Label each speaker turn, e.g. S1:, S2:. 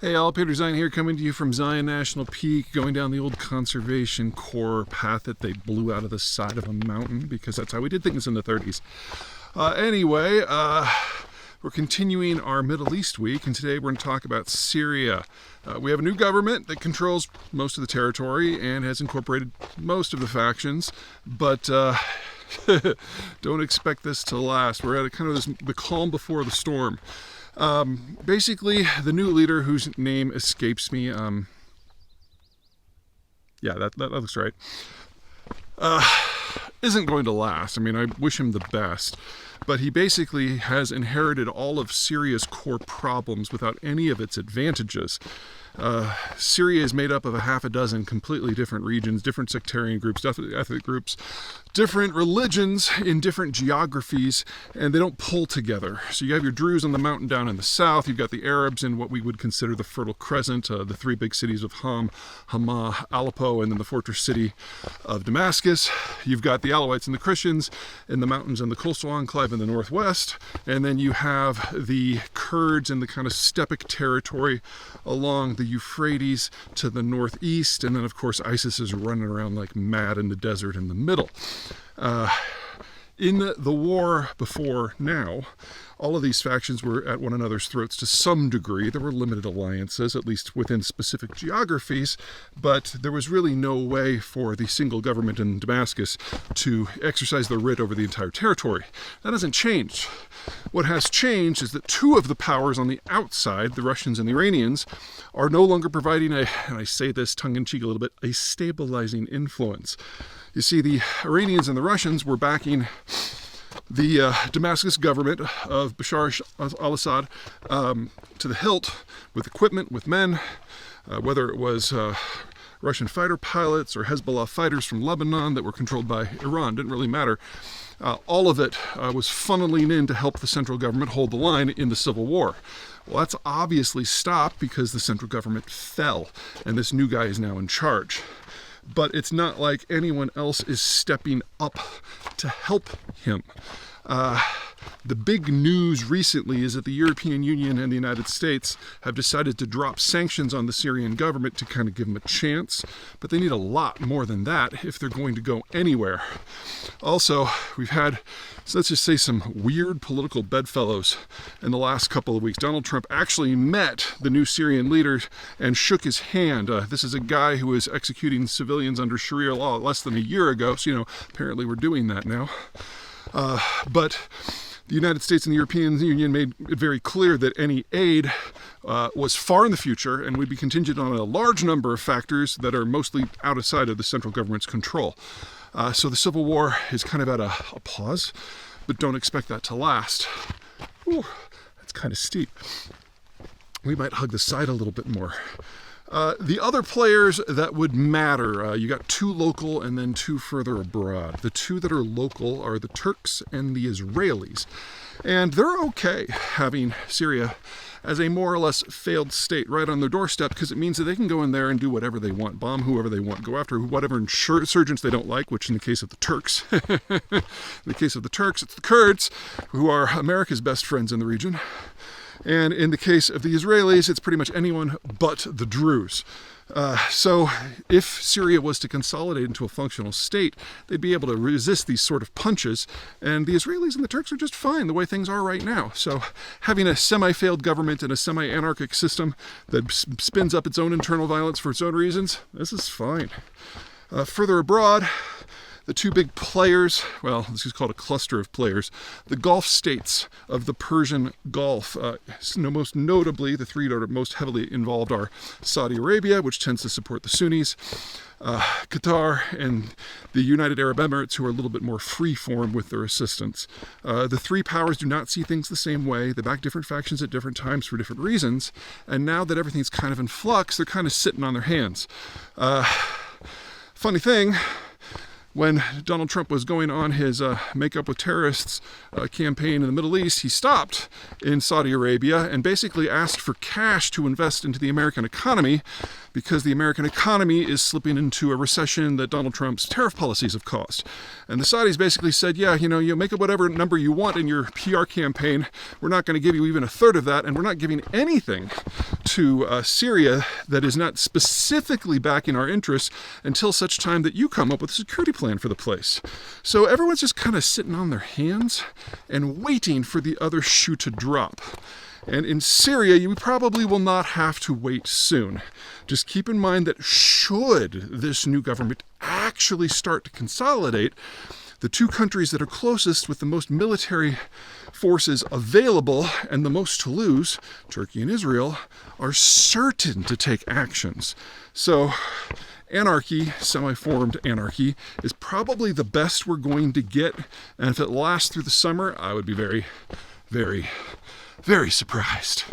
S1: Hey all, Peter Zeihan here, coming to you from Zion National Peak, going down the old Conservation Corps path that they blew out of the side of a mountain, because that's how we did things in the 30s. Anyway, we're continuing our Middle East week, and today we're going to talk about Syria. We have a new government that controls most of the territory and has incorporated most of the factions, but don't expect this to last. We're at the calm before the storm. Basically, the new leader, whose name escapes me, yeah, that looks right, isn't going to last. I mean, I wish him the best, but he basically has inherited all of Syria's core problems without any of its advantages. Syria is made up of a half a dozen completely different regions, different sectarian groups, different ethnic groups, different religions in different geographies, and they don't pull together. So you have your Druze on the mountain down in the south, you've got the Arabs in what we would consider the Fertile Crescent, the three big cities of Hama, Aleppo, and then the fortress city of Damascus. You've got the Alawites and the Christians in the mountains and the coastal enclave in the northwest, and then you have the Kurds in the kind of steppe territory along the Euphrates to the northeast, and then of course ISIS is running around like mad in the desert in the middle. In the war before now, all of these factions were at one another's throats to some degree. There were limited alliances, at least within specific geographies, but there was really no way for the single government in Damascus to exercise their writ over the entire territory. That hasn't changed. What has changed is that two of the powers on the outside, the Russians and the Iranians, are no longer providing and I say this tongue-in-cheek a little bit, a stabilizing influence. You see, the Iranians and the Russians were backing the Damascus government of Bashar al-Assad to the hilt with equipment, with men, whether it was Russian fighter pilots or Hezbollah fighters from Lebanon that were controlled by Iran, didn't really matter. All of it was funneling in to help the central government hold the line in the civil war. Well, that's obviously stopped because the central government fell, and this new guy is now in charge. But it's not like anyone else is stepping up to help him. The big news recently is that the European Union and the United States have decided to drop sanctions on the Syrian government to kind of give them a chance, but they need a lot more than that if they're going to go anywhere. Also, we've had, let's just say, some weird political bedfellows in the last couple of weeks. Donald Trump actually met the new Syrian leader and shook his hand. This is a guy who was executing civilians under Sharia law less than a year ago, so, apparently we're doing that now. But the United States and the European Union made it very clear that any aid was far in the future and would be contingent on a large number of factors that are mostly outside of the central government's control. So the civil war is kind of at a pause, but don't expect that to last. Ooh, that's kind of steep. We might hug the side a little bit more. The other players that would matter, you got two local and then two further abroad. The two that are local are the Turks and the Israelis. And they're okay having Syria as a more or less failed state right on their doorstep, because it means that they can go in there and do whatever they want, bomb whoever they want, go after whatever insurgents they don't like, which in the case of the Turks, in the case of the Turks, it's the Kurds, who are America's best friends in the region. And in the case of the Israelis, it's pretty much anyone but the Druze. So if Syria was to consolidate into a functional state, they'd be able to resist these sort of punches, and the Israelis and the Turks are just fine the way things are right now. So having a semi-failed government and a semi-anarchic system that spins up its own internal violence for its own reasons, this is fine. Further abroad, the two big players, well, this is called a cluster of players, the Gulf states of the Persian Gulf. Most notably, the three that are most heavily involved are Saudi Arabia, which tends to support the Sunnis, Qatar, and the United Arab Emirates, who are a little bit more free-form with their assistance. The three powers do not see things the same way. They back different factions at different times for different reasons, and now that everything's kind of in flux, they're kind of sitting on their hands. Funny thing, when Donald Trump was going on his make up with terrorists campaign in the Middle East, he stopped in Saudi Arabia and basically asked for cash to invest into the American economy because the American economy is slipping into a recession that Donald Trump's tariff policies have caused. And the Saudis basically said, yeah, you make it whatever number you want in your PR campaign. We're not going to give you even a third of that, and we're not giving anything to Syria that is not specifically backing our interests until such time that you come up with a security plan for the place. So everyone's just kind of sitting on their hands and waiting for the other shoe to drop. And in Syria, you probably will not have to wait soon. Just keep in mind that should this new government actually start to consolidate, the two countries that are closest with the most military forces available and the most to lose, Turkey and Israel, are certain to take actions. So anarchy, semi-formed anarchy, is probably the best we're going to get. And if it lasts through the summer, I would be very, very, very surprised.